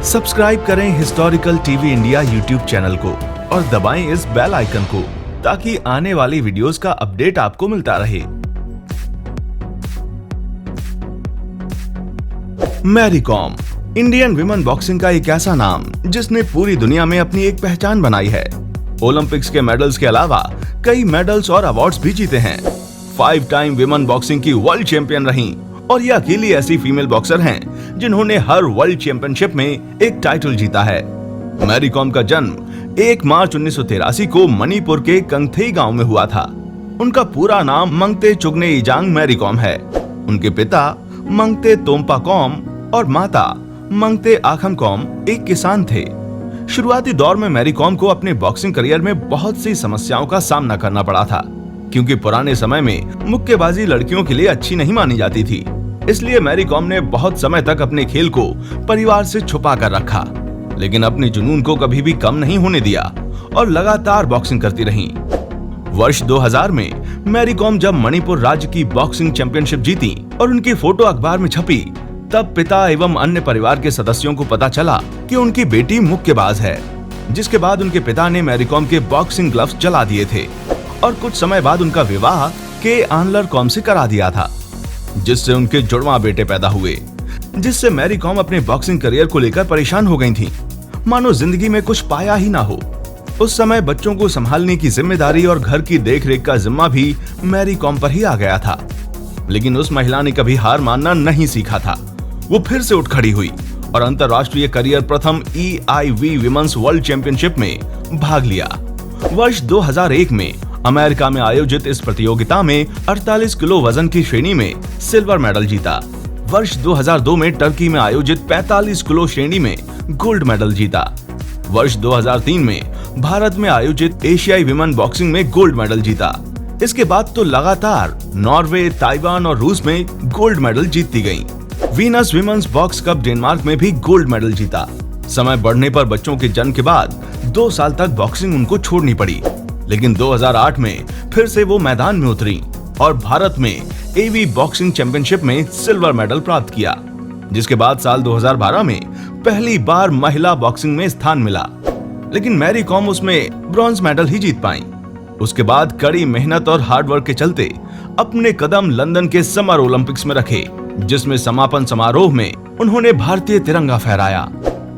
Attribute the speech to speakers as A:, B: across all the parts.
A: Subscribe करें historical TV India YouTube channel को और दबाएं इस बेल आइकन को ताकि आने वाली वीडियोस का अपडेट आपको मिलता रहे। Mary Kom Indian women boxing का एक ऐसा नाम जिसने पूरी दुनिया में अपनी एक पहचान बनाई है। ओलंपिक्स के मेडल्स के अलावा कई मेडल्स और अवार्ड्स भी जीते हैं। 5 टाइम विमेन बॉक्सिंग की वर्ल्ड चैंपियन रहीं और ये अकेली ऐसी फीमेल बॉक्सर हैं जिन्होंने हर वर्ल्ड चैंपियनशिप में एक टाइटल जीता है। मैरी कॉम का जन्म 1 मार्च 1983 को मणिपुर के कंगथेई गांव में हुआ था। उनका पूरा नाम मंगते चुगने इजांग मैरी कॉम है। उनके पिता मंगते तोम्पा कॉम और माता मंगते आखम कॉम एक किसान थे। शुरुआती दौर में मैरी कॉम को अपने बॉक्सिंग करियर में बहुत सी समस्याओं का सामना करना पड़ा था, क्योंकि पुराने समय में मुक्केबाजी लड़कियों के लिए अच्छी नहीं मानी जाती थी। इसलिए मैरी कॉम ने बहुत समय तक अपने खेल को परिवार से छुपा कर रखा, लेकिन अपने जुनून को कभी भी कम नहीं होने दिया और लगातार बॉक्सिंग करती रहीं। वर्ष 2000 में मैरी कॉम जब मणिपुर राज्य की बॉक्सिंग चैंपियनशिप जीती और उनकी फोटो अखबार में छपी, तब पिता एवं अन्य परिवार के सदस्यों को पता चला कि उनकी बेटी मुक्केबाज है। जिसके बाद उनके पिता ने मैरी कॉम के बॉक्सिंग ग्लव्स जला दिए थे और कुछ समय बाद उनका विवाह के आनलर कॉम से करा दिया था, जिससे उनके जुड़वा बेटे पैदा हुए। जिससे मैरी कॉम अपने बॉक्सिंग करियर को लेकर परेशान हो गई थीं, मानो जिंदगी में कुछ पाया ही ना हो। उस समय बच्चों को संभालने की जिम्मेदारी और घर की देखरेख का जिम्मा भी मैरी कॉम पर ही आ गया था। लेकिन उस महिला ने कभी हार मानना नहीं सीखा था। वो फिर से उठ खड़ी हुई और अंतरराष्ट्रीय करियर प्रथम EIV विमेंस वर्ल्ड चैंपियनशिप में भाग लिया। वर्ष 2001 में अमेरिका में आयोजित इस प्रतियोगिता में 48 किलो वजन की श्रेणी में सिल्वर मेडल जीता। वर्ष 2002 में टर्की में आयोजित 45 किलो श्रेणी में गोल्ड मेडल जीता। वर्ष 2003 में भारत में आयोजित एशियाई विमेन बॉक्सिंग में गोल्ड मेडल जीता। इसके बाद तो लगातार नॉर्वे, ताइवान और रूस में गोल्ड मेडल जीतती गयी। Venus women's box cup Denmark में भी गोल्ड मेडल जीता। समय बढ़ने पर बच्चों के जन्म के बाद 2 साल तक बॉक्सिंग उनको छोड़नी पड़ी, लेकिन 2008 में फिर से वो मैदान में उतरी और भारत में AV बॉक्सिंग चैंपियनशिप में सिल्वर मेडल प्राप्त किया। जिसके बाद साल 2012 में पहली बार महिला बॉक्सिंग में स्थान मिला, लेकिन मैरी कॉम उसमें ब्रॉन्ज मेडल ही जीत पाई। उसके बाद कड़ी मेहनत और हार्डवर्क के चलते अपने कदम लंदन के समर ओलंपिक्स में रखे, जिसमें समापन समारोह में उन्होंने भारतीय तिरंगा फहराया।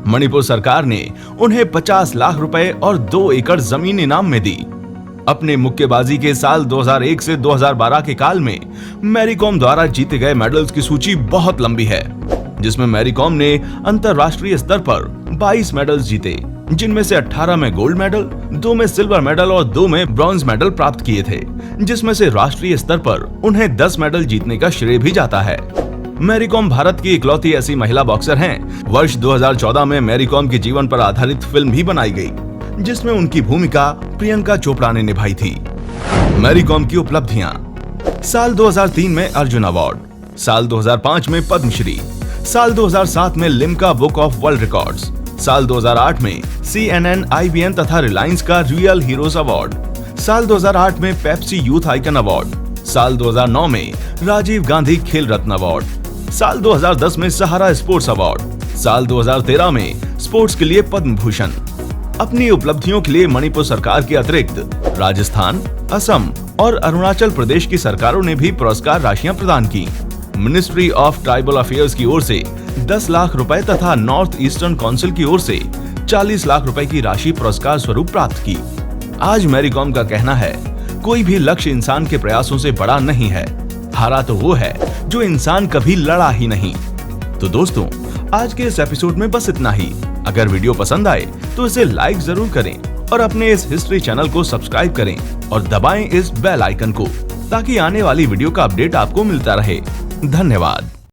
A: मणिपुर सरकार ने उन्हें 50 लाख रुपए और 2 एकड़ जमीन इनाम में दी। अपने मुक्केबाजी के साल 2001 से 2012 के काल में मैरी कॉम द्वारा जीते गए मेडल्स की सूची बहुत लंबी है, जिसमें मैरी कॉम ने अंतरराष्ट्रीय स्तर पर 22 मेडल्स जीते, जिनमें से 18 में गोल्ड मेडल, 2 में सिल्वर मेडल और 2 में ब्रॉन्ज मेडल प्राप्त किए थे, जिसमें से राष्ट्रीय स्तर पर उन्हें 10 मेडल जीतने का श्रेय भी जाता है। मैरी कॉम भारत की इकलौती ऐसी महिला बॉक्सर हैं। वर्ष 2014 में मैरी कॉम के जीवन पर आधारित फिल्म भी बनाई गई, जिसमें उनकी भूमिका प्रियंका चोपड़ा ने निभाई थी। मैरी कॉम की उपलब्धियां: साल 2003 में अर्जुन अवार्ड, साल 2005 में पद्मश्री, साल 2007 में Limca book of world records, साल 2008 में CNN, IBN तथा रिलायंस का रियल हीरोज अवार्ड, साल 2008 में पेप्सी यूथ आइकन अवार्ड, साल 2009 में राजीव गांधी खेल रत्न अवार्ड, साल 2010 में सहारा स्पोर्ट्स अवार्ड, साल 2013 में स्पोर्ट्स के लिए पद्म भूषण। अपनी उपलब्धियों के लिए मणिपुर सरकार के अतिरिक्त राजस्थान, असम और अरुणाचल प्रदेश की सरकारों ने भी पुरस्कार राशियां प्रदान की। मिनिस्ट्री ऑफ ट्राइबल अफेयर्स की ओर से 10 लाख रुपए तथा नॉर्थ ईस्टर्न काउंसिल की ओर से 40 लाख रुपए की राशि पुरस्कार स्वरूप प्राप्त की। आज मैरी कॉम का कहना है, कोई भी लक्ष्य इंसान के प्रयासों से बड़ा नहीं है, हारा तो वो है जो इंसान कभी लड़ा ही नहीं। तो दोस्तों, आज के इस एपिसोड में बस इतना ही। अगर वीडियो पसंद आए तो इसे लाइक जरूर करें और अपने इस हिस्ट्री चैनल को सब्सक्राइब करें और दबाएं इस बेल आइकन को, ताकि आने वाली वीडियो का अपडेट आपको मिलता रहे। धन्यवाद।